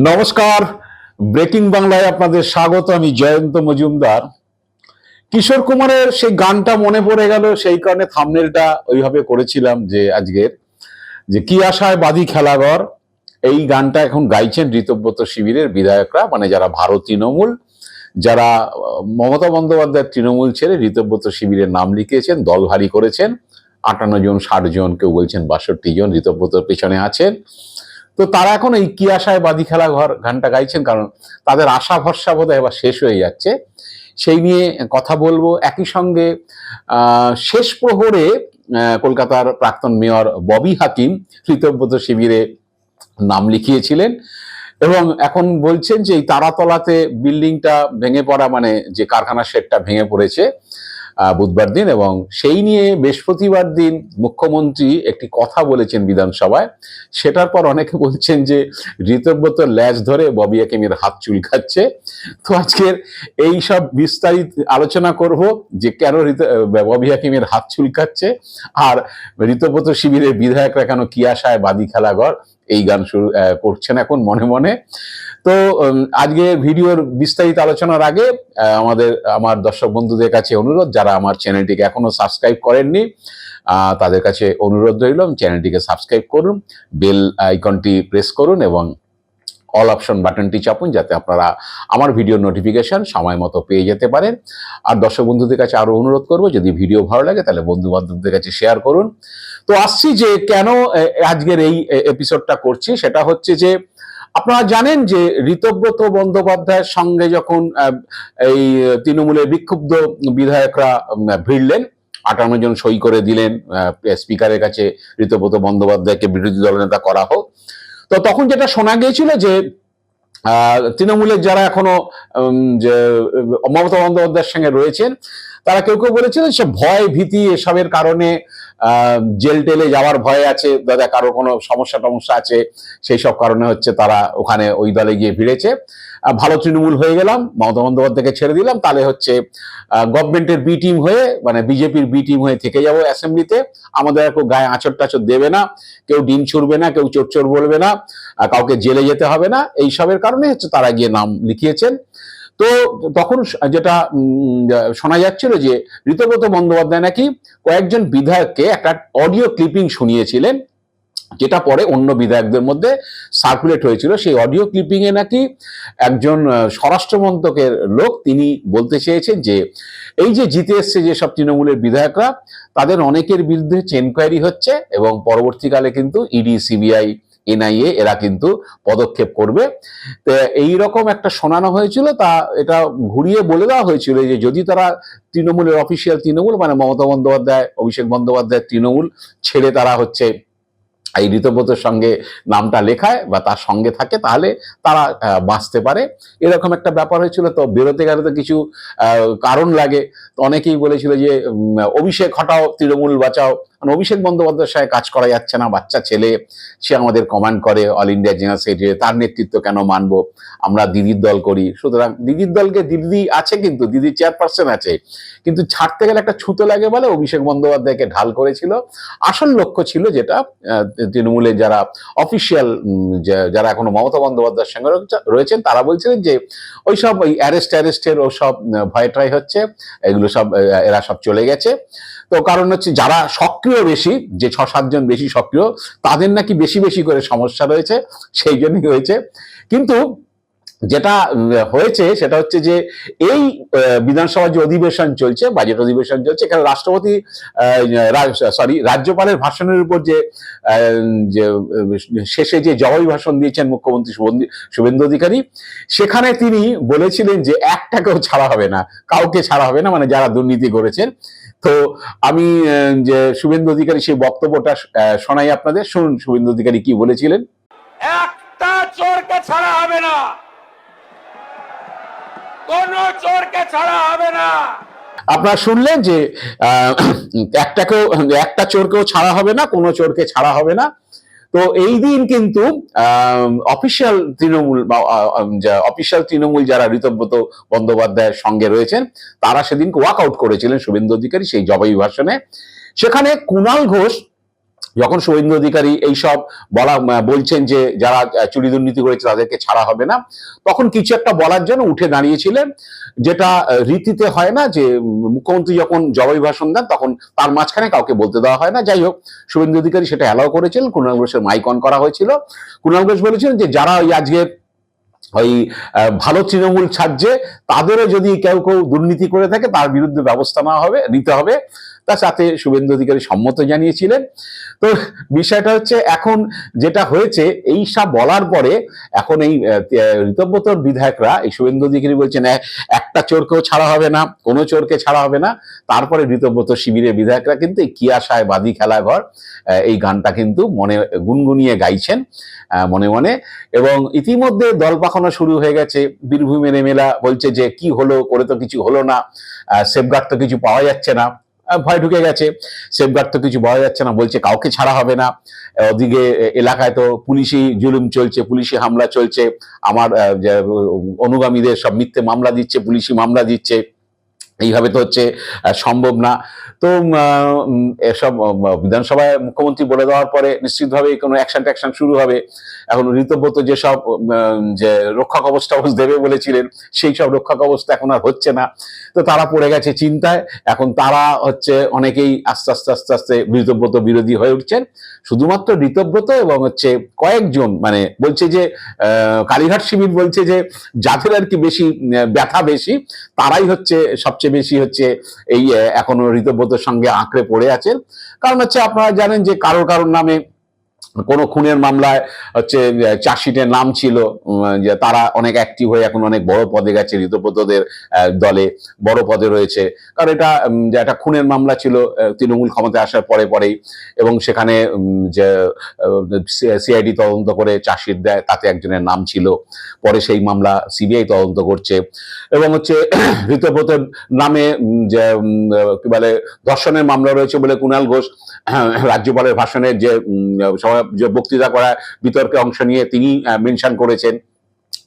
নমস্কার, ব্রেকিং বাংলায় আপনাদের স্বাগত। আমি জয়ন্ত মজুমদার। কিশোর কুমারের সেই গানটা মনে পড়ে গেল, সেই কারণে থাম্বনেলটা ওইভাবে করেছিলাম যে আজকের যে কি আশায় বাঁধি খেলাঘর। এই গানটা এখন গাইছেন ঋতব্রত শিবিরের বিধায়করা, মানে যারা ভারত তৃণমূল, যারা মমতা বন্দ্যোপাধ্যায়ের তৃণমূল ছেড়ে ঋতব্রত শিবিরের নাম লিখিয়েছেন, দল ভারী করেছেন। 58 জন, 60 জন, কেউ বলছেন 62 জন ঋতব্রতর পেছনে আছেন। তো তারা এখন এই কি আশায় বাঁধি খেলা ঘর গানটা গাইছেন, কারণ তাদের আশা ভরসা বোধহয় এবার শেষ হয়ে যাচ্ছে। সেই নিয়ে কথা বলবো। একই সঙ্গে শেষ প্রহরে কলকাতার প্রাক্তন মেয়র ববি হাকিম ঋতব্রত শিবিরে নাম লিখিয়েছিলেন এবং এখন বলছেন যে এই তারাতলাতে বিল্ডিংটা ভেঙে পড়া, মানে যে কারখানা শেডটা ভেঙে পড়েছে বুধবার দিন, এবং সেই নিয়ে বৃহস্পতিবার দিন মুখ্যমন্ত্রী একটি কথা বলেছেন বিধানসভায়। সেটার পর অনেকে বলছেন যে ঋতব্রত ল্যাজ ধরে ববি হাকিমের হাত চুলকাচ্ছে। তো আজকের এই সব বিস্তারিত আলোচনা করব যে কেন ববি হাকিমের হাত চুলকাচ্ছে, আর ঋতব্রত শিবিরের বিধায়করা কেন কি আশায় বাঁধি খেলাঘর এই গান শুরু করছেন এখন মনে মনে। তো আজকে ভিডিওর বিস্তারিত আলোচনার আগে আমার দর্শক বন্ধুদের কাছে অনুরোধ, যারা আমার চ্যানেলটিকে এখনো সাবস্ক্রাইব করেননি তাদের কাছে অনুরোধ রইল, চ্যানেলটিকে সাবস্ক্রাইব করুন, বেল আইকনটি প্রেস করুন এবং অল অপশন বাটনটি চাপুন, যাতে আপনারা আমার ভিডিও নোটিফিকেশন সময় মতো পেয়ে যেতে পারেন। আর দর্শক বন্ধুদের কাছে আরো অনুরোধ করব, যদি ভিডিও ভালো লাগে তাহলে বন্ধু বান্ধবদের কাছে শেয়ার করুন। তো আসছি যে কেন আজকের এই এপিসোডটা করছি, সেটা হচ্ছে যে আপনারা জানেন যে ঋতব্রত বন্দ্যোপাধ্যায়ের সঙ্গে যখন এই তৃণমূলের বিক্ষুব্ধ বিধায়করা ভিড়লেন, 58 জন সই করে দিলেন স্পিকারের কাছে ঋতব্রত বন্দ্যোপাধ্যায়কে বিরোধী দলনেতা করা হোক। তো তখন যেটা শোনা গিয়েছিল যে তৃণমূলের যারা এখনো যে মমতা বন্দ্যোপাধ্যায়ের সঙ্গে রয়েছেন, তারা কেউ কেউ বলেছিলেন সে ভয় ভীতি এসবের কারণে জেল টেলে যাওয়ার ভয় আছে, দাদা কারো কোনো সমস্যা টমস্যা আছে, সেই সব কারণে হচ্ছে তারা ওখানে ওই দলে গিয়ে ভিড়েছে। ভালো তৃণমূল হয়ে গেলাম, মমতা বন্দ্যোপাধ্যায়কে ছেড়ে দিলাম, তাহলে হচ্ছে গভর্নমেন্টের বি টিম হয়ে, মানে বিজেপির বি টিম হয়ে থেকে যাবো অ্যাসেম্বলিতে। আমাদের কেউ গায়ে আঁচড় টাচড় দেবে না, কেউ ডিম ছুড়বে না, কেউ চোর চোর বলবে না, কাউকে জেলে যেতে হবে না। এইসবের কারণে হচ্ছে তারা গিয়ে নাম লিখিয়েছেন। তো তখন যেটা শোনা যাচ্ছিল যে ঋতব্রত বন্দ্যোপাধ্যায় নাকি কয়েকজন বিধায়ককে একটা অডিও ক্লিপিং শুনিয়েছিলেন, যেটা পরে অন্য বিধায়কদের মধ্যে সার্কুলেট হয়েছিল। সেই অডিও ক্লিপিং এ নাকি একজন স্বরাষ্ট্র মন্ত্রকের লোক তিনি বলতে চেয়েছেন যে এই যে জিতে এসছে যেসব তৃণমূলের বিধায়করা, তাদের অনেকের বিরুদ্ধে এনকোয়ারি হচ্ছে এবং পরবর্তীকালে কিন্তু ইডি, সিবিআই, এনআইএ এরা কিন্তু পদক্ষেপ করবে। তো এইরকম একটা শোনানো হয়েছিল। তা এটা ঘুরিয়ে বলে দেওয়া হয়েছিল যে যদি তারা তৃণমূলের অফিসিয়াল তৃণমূল, মানে মমতা বন্দ্যোপাধ্যায়, অভিষেক বন্দ্যোপাধ্যায়ের তৃণমূল ছেড়ে তারা হচ্ছে এই ঋতব্রতের সঙ্গে নামটা লেখায় বা তার সঙ্গে থাকে, তাহলে তারা বাঁচতে পারে, এরকম একটা ব্যাপার হয়েছিল। তো বেরোতে গেলে তো কিছু কারণ লাগে। তো অনেকেই বলেছিল যে অভিষেক হটাও, তৃণমূল বাঁচাও, মানে অভিষেক বন্দ্যোপাধ্যায়ের সঙ্গে কাজ করা যাচ্ছে না, বাচ্চা ছেলে, সে আমাদের কমান্ড করে অল ইন্ডিয়া জেনারেল সেক্রেটারি, তার নেতৃত্ব কেন মানবো, আমরা দিদির দল করি। সুতরাং দিদির দলকে দিদি আছে, কিন্তু দিদির চেয়ারপারসন আছে, কিন্তু ছাড়তে গেলে একটা ছুতো লাগে বলে অভিষেক বন্দ্যোপাধ্যায়কে ঢাল করেছিল। আসল লক্ষ্য ছিল যেটা তৃণমূলের যারা অফিসিয়াল, যারা এখনো মমতা বন্দ্যোপাধ্যায়ের সঙ্গে রয়েছেন, তারা বলছিলেন যে ওইসব ওই অ্যারেস্টের ওসব ভয় ট্রাই হচ্ছে, এগুলো সব এরা সব চলে গেছে। তো কারণ হচ্ছে যারা সক্রিয় বেশি, যে 6-7 জন বেশি সক্রিয়, তাদের নাকি বেশি বেশি করে সমস্যা রয়েছে, সেই জন্যই হয়েছে। কিন্তু যেটা হয়েছে সেটা হচ্ছে যে এই বিধানসভা যে অধিবেশন চলছে, বাজেট অধিবেশন চলছে, এখানে রাজ্যপালের ভাষণের উপর যে শেষে যে জবাবি ভাষণ দিয়েছেন মুখ্যমন্ত্রী শুভেন্দু অধিকারী, সেখানে তিনি বলেছিলেন যে একটাকেও ছাড়া হবে না, কাউকে ছাড়া হবে না, মানে যারা দুর্নীতি করেছেন। তো আমি যে শুভেন্দু অধিকারী সেই বক্তব্যটা শোনাই আপনাদের, শুনুন শুভেন্দু অধিকারী কি বলেছিলেন। একটা চোরকে ছাড়া হবে না, কোন চোরকে ছাড়া হবে না। আপনারা শুনলেন যে একটা চোরকেও ছাড়া হবে না, কোনো চোরকে ছাড়া হবে না। তো এই দিন কিন্তু অফিসিয়াল তৃণমূল যারা ঋতব্রত বন্দ্যোপাধ্যায়ের সঙ্গে রয়েছেন, তারা সেদিন ওয়াক আউট করেছিলেন শুভেন্দু অধিকারী সেই জবাবি ভাষণে। সেখানে কুণাল ঘোষ যখন শুভেন্দু অধিকারী এইসব বলছেন যে যারা চুরি দুর্নীতি করেছে তাদেরকে ছাড়া হবে না, তখন কিছু একটা বলার জন্য উঠে দাঁড়িয়েছিলেন, যেটা রীতিতে হয় না যে মুখ্যমন্ত্রী যখন জবাবি ভাষণ দেন তখন তার মাঝখানে কাউকে বলতে দেওয়া হয় না। যাই হোক, শুভেন্দু অধিকারী সেটা অ্যালাউ করেছিলেন। কুণাল ঘোষের মাইক অন করা হয়েছিল। কুণাল ঘোষ বলেছিলেন যে যারা ওই আজকে ওই ভালো তৃণমূল ছাড়ছে তাদেরও যদি কেউ কেউ দুর্নীতি করে থাকে তার বিরুদ্ধে ব্যবস্থা নিতে হবে। তার সাথে শুভেন্দু অধিকারী সম্মত জানিয়েছিলেন। তো বিষয়টা হচ্ছে এখন যেটা হয়েছে, এই সব বলার পরে এখন এই ঋতব্রতর বিধায়করা এই শুভেন্দু অধিকারী বলছেন একটা চোরকেও ছাড়া হবে না, কোনো চোরকে ছাড়া হবে না। তারপরে ঋতব্রত শিবিরের বিধায়করা কিন্তু এই কি আশায় বাদি খেলা ঘর এই গানটা কিন্তু মনে গুনগুনিয়ে গাইছেন মনে মনে। এবং ইতিমধ্যে দল পাখানো শুরু হয়ে গেছে। বীরভূমের এমএলএ বলছে যে কি হলো, করে তো কিছু হলো না, সেফগার্ড তো কিছু পাওয়া যাচ্ছে না, ভয় ঢুকে গেছে, সেফগার্ড তো কিছু পাওয়া যাচ্ছে না, বলছে কাউকে ছাড়া হবে না। ওদিকে এলাকায় তো পুলিশি জুলুম চলছে, পুলিশি হামলা চলছে, আমার অনুগামীদের সব মিথ্যে মামলা দিচ্ছে, পুলিশি মামলা দিচ্ছে, এইভাবে তো হচ্ছে সম্ভব না। তো এসব বিধানসভায় মুখ্যমন্ত্রী বলে দেওয়ার পরে নিশ্চিতভাবে কোনো অ্যাকশন শুরু হবে। এখন ঋতব্রত যেসব যে রক্ষা কবচ টবচ দেবে বলেছিলেন, সেই সব রক্ষা কবচটা এখন আর হচ্ছে না। তো তারা পড়ে গেছে চিন্তায়। এখন তারা হচ্ছে অনেকেই আস্তে আস্তে ঋতব্রত বিরোধী হয়ে উঠছেন। শুধুমাত্র ঋতব্রত এবং হচ্ছে কয়েকজন মানে বলছে যে কালীঘাট শিবির বলছে যে যাদের আর কি বেশি ব্যথা বেশি তারাই হচ্ছে সবচেয়ে বেশি হচ্ছে এই এখনো ঋতব্রতর সঙ্গে আঁকড়ে পড়ে আছেন। কারণ হচ্ছে আপনারা জানেন যে কারোর নামে কোনো খুনের মামলায় হচ্ছে চার্জশিটের নাম ছিল, যে তারা অনেক অ্যাক্টিভ হয়ে এখন অনেক বড় পদে গেছে, ঋতব্রতদের দলে বড় পদে রয়েছে। কারণ এটা যে একটা খুনের মামলা ছিল তৃণমূল ক্ষমতায় আসার পরেই, এবং সেখানে যে সিআইডি তদন্ত করে চার্জশিট দেয়, তাতে একজনের নাম ছিল। পরে সেই মামলা সিবিআই তদন্ত করছে। এবং হচ্ছে ঋতব্রতের নামে যে কি বলে ধর্ষণের মামলা রয়েছে বলে কুণাল ঘোষ রাজ্যপালের ভাষণের যে বক্তৃতা করা বিতর্কে অংশ নিয়ে তিনি মেনশন করেছেন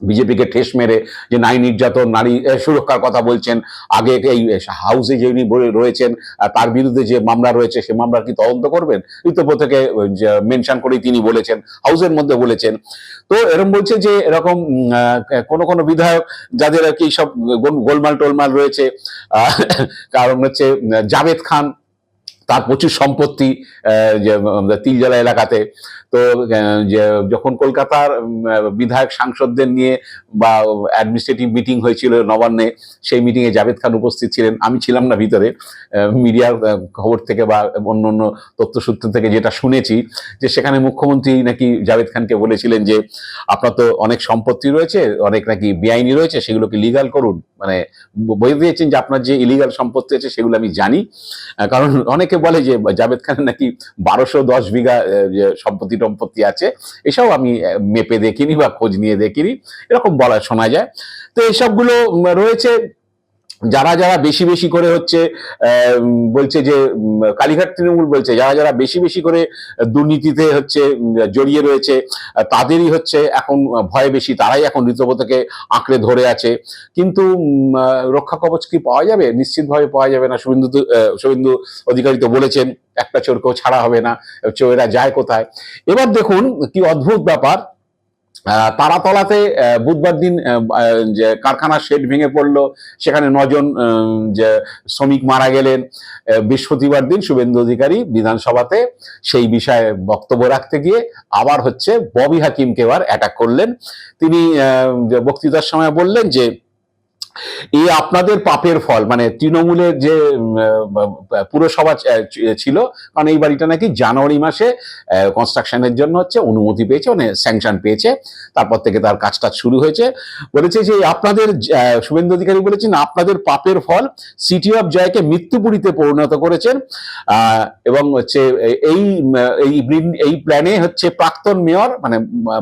বিজেপিকে ঠেস মেরে, যে নারী নির্যাতন, নারী সুরক্ষার কথা বলছেন। আগে এই হাউসে যে উনি রয়েছেন তার বিরুদ্ধে যে মামলা রয়েছে সে মামলার কি তদন্ত করবেন, ঋতব্রতকে মেনশন করেই তিনি বলেছেন, হাউসের মধ্যে বলেছেন। তো এরকম বলছে যে এরকম কোনো বিধায়ক যাদের আর কি সব গোলমাল টোলমাল রয়েছে, কারণ হচ্ছে জাভেদ খান, তার প্রচুর সম্পত্তি তিলজলা এলাকাতে। তো যখন কলকাতার বিধায়ক সাংসদদের নিয়ে বা অ্যাডমিনিস্ট্রেটিভ মিটিং হয়েছিল নবান্নে, সেই মিটিংয়ে জাভেদ খান উপস্থিত ছিলেন। আমি ছিলাম না ভিতরে, মিডিয়ার খবর থেকে বা অন্য তথ্যসূত্র থেকে যেটা শুনেছি, যে সেখানে মুখ্যমন্ত্রী নাকি জাভেদ খানকে বলেছিলেন যে আপনার তো অনেক সম্পত্তি রয়েছে, অনেক নাকি বেআইনি রয়েছে, সেগুলোকে লিগাল করুন। মানে বলে দিয়েছেন যে আপনার যে ইলিগাল সম্পত্তি আছে সেগুলো আমি জানি। কারণ অনেকে বলে যে জাভেদ খানের নাকি 1210 বিঘা সম্পত্তি আছে, এসব আমি মেপে দেখিনি বা খোঁজ নিয়ে দেখিনি, এরকম বলা শোনা যায়। তো এইসবগুলো রয়েছে। যারা বেশি করে হচ্ছে বলছে যে কালীঘাট তৃণমূল বলছে যারা বেশি করে দুর্নীতিতে হচ্ছে জড়িয়ে রয়েছে তাদেরই হচ্ছে এখন ভয় বেশি, তারাই এখন ঋতব্রতকে আঁকড়ে ধরে আছে। কিন্তু রক্ষা কবচ কি পাওয়া যাবে? নিশ্চিতভাবে পাওয়া যাবে না। শুভেন্দু অধিকারী তো বলেছেন একটা চোরকেও ছাড়া হবে না, চোরেরা যায় কোথায়। এবার দেখুন কি অদ্ভুত ব্যাপার, তারাতলাতে বুধবার দিন যে কারখানার শেড ভেঙে পড়লো, সেখানে 9 জন যে শ্রমিক মারা গেলেন। বৃহস্পতিবার দিন শুভেন্দু অধিকারী বিধানসভাতে সেই বিষয়ে বক্তব্য রাখতে গিয়ে আবার হচ্ছে ববি হাকিমকে আবার অ্যাটাক করলেন। তিনি বক্তৃতার সময় বললেন যে এই আপনাদের পাপের ফল, মানে তৃণমূলের যে পুরসভা ছিল, কারণ এই বাড়িটা নাকি জানুয়ারি মাসে কনস্ট্রাকশনের জন্য হচ্ছে অনুমতি পেয়েছে, মানে স্যাংশন পেয়েছে, তারপর থেকে তার কাজটা শুরু হয়েছে। বলেছে যে আপনাদের, শুভেন্দু অধিকারী বলেছেন আপনাদের পাপের ফল সিটি অফ জয়কে মৃত্যুপুরীতে পরিণত করেছেন। এবং হচ্ছে এই প্ল্যানে হচ্ছে প্রাক্তন মেয়র মানে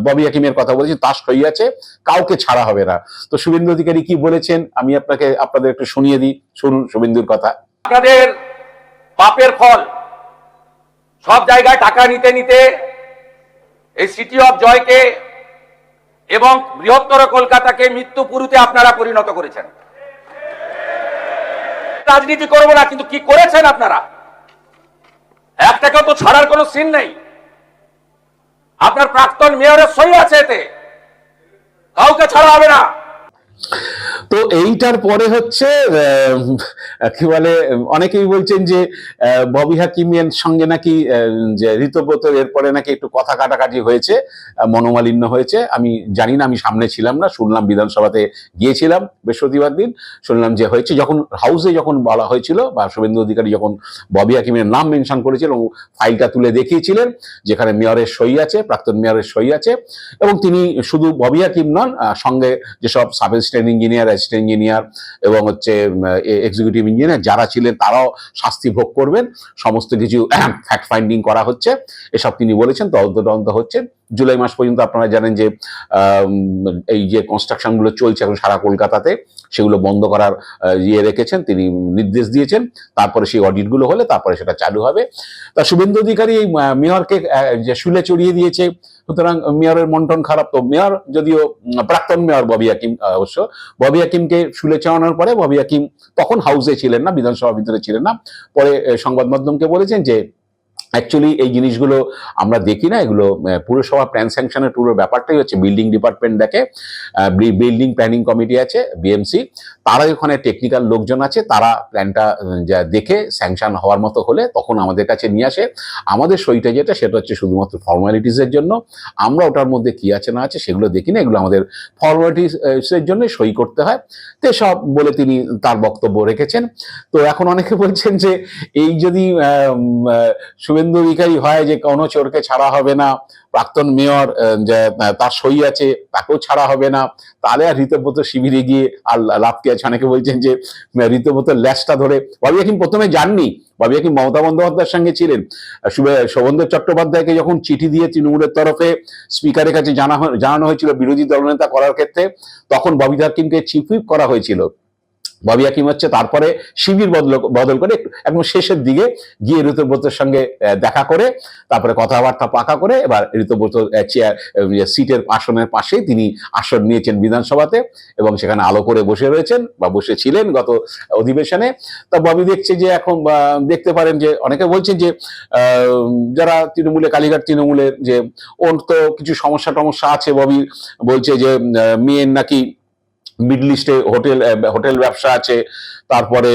ববি হাকিমের কথা বলেছে, তার সই আছে, কাউকে ছাড়া হবে না। তো শুভেন্দু অধিকারী কি বলেছেন আমি আপনাদের একটু শুনিয়ে দিই, শুনুন শুভেন্দুর কথা। আপনাদের পাপের ফল সব জায়গায় টাকা নিতে নিতে এই সিটি অফ জয়কে এবং বৃহত্তর কলকাতাকে মৃত্যুপুরীতে আপনারা পরিণত করেছেন। রাজনীতি করবো না, কিন্তু কি করেছেন আপনারা? একটাকেও তো ছাড়ার কোনো সিন নেই। আপনার প্রাক্তন মেয়রের সই আছে এতে, কাউকে ছাড়া হবে না। তো এইটার পরে হচ্ছে কি বলে, অনেকেই বলছেন যে ববি হাকিমের সঙ্গে নাকি যে ঋতব্রত এরপরে নাকি একটু কথা কাটাকাটি হয়েছে, মনোমালিন্য হয়েছে। আমি জানি না, আমি সামনে ছিলাম না, শুনলাম বিধানসভাতে গিয়েছিলাম বৃহস্পতিবার দিন, শুনলাম যে হয়েছে। যখন হাউসে যখন বলা হয়েছিল বা শুভেন্দু অধিকারী যখন ববি হাকিমের নাম মেনশন করেছিল এবং ফাইলটা তুলে দেখিয়েছিলেন যেখানে মেয়রের সই আছে, প্রাক্তন মেয়রের সই আছে, এবং তিনি শুধু ববি হাকিম নন, সঙ্গে যেসব sub assistant engineer, assistant engineer এবং হচ্ছে এক্সিকিউটিভ ইঞ্জিনিয়ার যারা ছিলেন তারাও শাস্তি ভোগ করবেন। সমস্ত কিছু ফ্যাক্ট ফাইন্ডিং করা হচ্ছে, এসব তিনি বলেছেন। তদন্ত হচ্ছে। জুলাই মাস পর্যন্ত আপনারা জানেন যে এই যে কনস্ট্রাকশনগুলো চলছে এখন সারা কলকাতাতে, সেগুলো বন্ধ করার রেখেছেন, তিনি নির্দেশ দিয়েছেন। তারপরে সেই অডিটগুলো হলে তারপরে সেটা চালু হবে। তা শুভেন্দু অধিকারী এই মেয়রকে যে শুলে চড়িয়ে দিয়েছে, সুতরাং মেয়রের মন টন খারাপ। তো মেয়র যদিও প্রাক্তন মেয়র ববি হাকিম, অবশ্য ববি হাকিমকে শুলে চাওয়ানোর পরে ববি হাকিম তখন হাউসে ছিলেন না, বিধানসভার ভিতরে ছিলেন না, পরে সংবাদ মাধ্যমকে বলেছেন যে অ্যাকচুয়ালি এই জিনিসগুলো আমরা দেখি না, এগুলো পুরসভা প্ল্যান স্যাংশনের পুরো ব্যাপারটাই হচ্ছে বিল্ডিং ডিপার্টমেন্ট দেখে, বিল্ডিং প্ল্যানিং কমিটি আছে বিএমসি, তারা ওখানে টেকনিক্যাল লোকজন আছে, তারা প্ল্যানটা যা দেখে স্যাংশন হওয়ার মতো হলে তখন আমাদের কাছে নিয়ে আসে। আমাদের সইটা যেটা সেটা হচ্ছে শুধুমাত্র ফর্মালিটিসের জন্য, আমরা ওটার মধ্যে কি আছে না আছে সেগুলো দেখি না, এগুলো আমাদের ফর্মালিটিসের জন্য সই করতে হয়। তো সব বলে তিনি তার বক্তব্য রেখেছেন। তো এখন অনেকে বলছেন যে এই যদি শুভেন্দু অধিকারী হয় যে কোনো চোরকে ছাড়া হবে না, প্রাক্তন মেয়র যে তার সই আছে তাকেও ছাড়া হবে না, তাহলে আর ঋতব্রত শিবিরে গিয়ে আর লাভ কি আছে। অনেকে বলছেন যে ঋতব্রত ল্যাসটা ধরে, ববি হাকিম প্রথমে যাননি, ববি হাকিম মমতা বন্দ্যোপাধ্যায়ের সঙ্গে ছিলেন। শোভেন্দু চট্টোপাধ্যায়কে যখন চিঠি দিয়ে তৃণমূলের তরফে স্পিকারের কাছে জানানো হয়েছিল বিরোধী দলনেতা করার ক্ষেত্রে, তখন ববি হাকিমকে চিফ হুইপ করা হয়েছিল। ববি হাকিম হচ্ছে তারপরে শিবির বদল করে একদম শেষের দিকে গিয়ে ঋতব্রতের সঙ্গে দেখা করে তারপরে কথাবার্তা পাকা করে এবার ঋতব্রত সিটের আসনের পাশেই তিনি আসন নিয়েছেন বিধানসভাতে এবং সেখানে আলো করে বসে রয়েছেন বা বসেছিলেন গত অধিবেশনে। তা ববি দেখছে যে এখন দেখতে পারেন যে অনেকে বলছেন যে যারা তৃণমূলে, কালীঘাট তৃণমূলের, যে ওর তো কিছু সমস্যা টমস্যা আছে। ববি বলছে যে মেয়ের নাকি মিডল ইস্টে হোটেল ব্যবসা আছে, তারপরে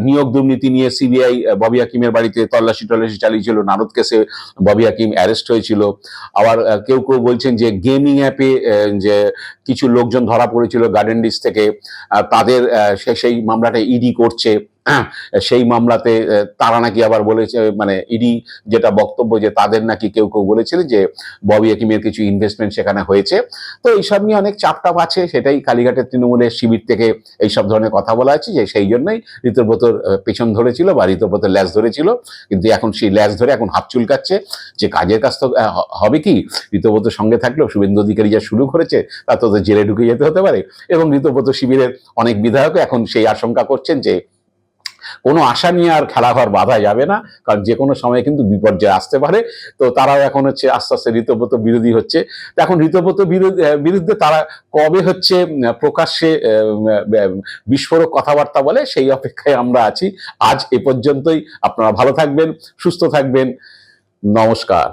নিয়োগ দুর্নীতি নিয়ে সিবিআই ববি হাকিমের বাড়িতে তল্লাশি চালিয়েছিল, নারদ কেসে ববি হাকিম অ্যারেস্ট হয়েছিল। আবার কেউ কেউ বলছেন যে গেমিং অ্যাপে যে কিছু লোকজন ধরা পড়েছিল গার্ডেন ডিস থেকে, তাদের সেই মামলাটা ইডি করছে। সেই মামলাতে তারা নাকি আবার বলেছে, মানে ইডি যেটা বক্তব্য যে তাদের নাকি কেউ কেউ বলেছিলেন যে ববি হাকিমের কিছু ইনভেস্টমেন্ট সেখানে হয়েছে। তো এইসব নিয়ে অনেক চাপটাপ আছে, সেটাই কালীঘাটের তৃণমূলের শিবির থেকে এইসব ধরনের কথা বলা আছে যে সেই জন্যই ঋতব্রতর পেছন ধরেছিল বা ঋতব্রতর ল্যাস ধরেছিল। কিন্তু এখন সেই ল্যাস ধরে এখন হাত চুলকাচ্ছে যে কাজের কাজ তো হবে কি, ঋতব্রতর সঙ্গে থাকলেও শুভেন্দু অধিকারী যা শুরু করেছে তা তো জেলে ঢুকে যেতে হতে পারে। এবং ঋতব্রত শিবিরের অনেক বিধায়ক এখন সেই আশঙ্কা করছেন যে কোনো আশা নিয়ে আর খেলা ঘর বাঁধা যাবে না, কারণ যে কোনো সময় কিন্তু বিপর্যয় আসতে পারে। তো তারাও এখন হচ্ছে আস্তে আস্তে ঋতব্রত বিরোধী হচ্ছে। এখন ঋতব্রত বিরুদ্ধে তারা কবে হচ্ছে প্রকাশ্যে বিস্ফোরক কথাবার্তা বলে সেই অপেক্ষায় আমরা আছি। আজ এ পর্যন্তই। আপনারা ভালো থাকবেন, সুস্থ থাকবেন। নমস্কার।